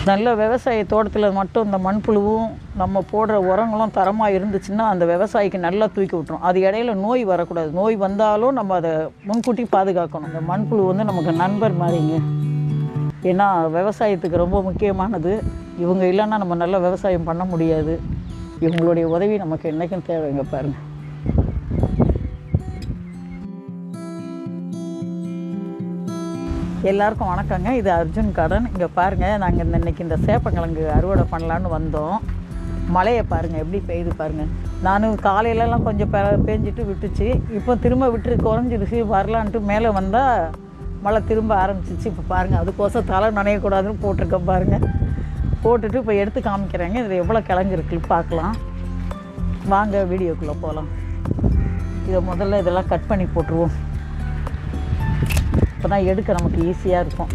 நல்ல விவசாய தோட்டத்தில் மட்டும் இந்த மண்புழுவும் நம்ம போடுற உரங்களும் தரமாக இருந்துச்சுன்னா அந்த விவசாயிக்கு நல்லா தூக்கி விட்டுரும். அது இடையில நோய் வரக்கூடாது. நோய் வந்தாலும் நம்ம அதை முன்கூட்டி பாதுகாக்கணும். இந்த மண்புழு வந்து நமக்கு நண்பர் மாதிரிங்க. ஏன்னா விவசாயத்துக்கு ரொம்ப முக்கியமானது. இவங்க இல்லைன்னா நம்ம நல்ல விவசாயம் பண்ண முடியாது. இவங்களுடைய உதவி நமக்கு என்றைக்கும் தேவைங்க. பாருங்கள், எல்லாருக்கும் வணக்கங்க. இது அர்ஜுன் கார்டன். இங்கே பாருங்கள், நாங்கள் இன்றைக்கி இந்த சேப்பங்கிழங்கு அறுவடை பண்ணலான்னு வந்தோம். மழையை பாருங்கள் எப்படி பெய்யுது பாருங்கள். நானும் காலையிலலாம் கொஞ்சம் பேஞ்சிட்டு விட்டுச்சு. இப்போ திரும்ப விட்டு குறைஞ்சிடுச்சு. வரலான்ட்டு மேலே வந்தால் மழை திரும்ப ஆரம்பிச்சிச்சு. இப்போ பாருங்கள், அதுக்கோசம் தலை நனையக்கூடாதுன்னு போட்டிருக்கேன் பாருங்கள். போட்டுட்டு இப்போ எடுத்து காமிக்கிறேங்க. இதில் எவ்வளோ கிழங்கு இருக்குன்னு பார்க்கலாம். வாங்க வீடியோக்குள்ளே போகலாம். இதை முதல்ல இதெல்லாம் கட் பண்ணி போட்டுருவோம். இப்போ தான் எடுக்க நமக்கு ஈஸியாக இருக்கும்.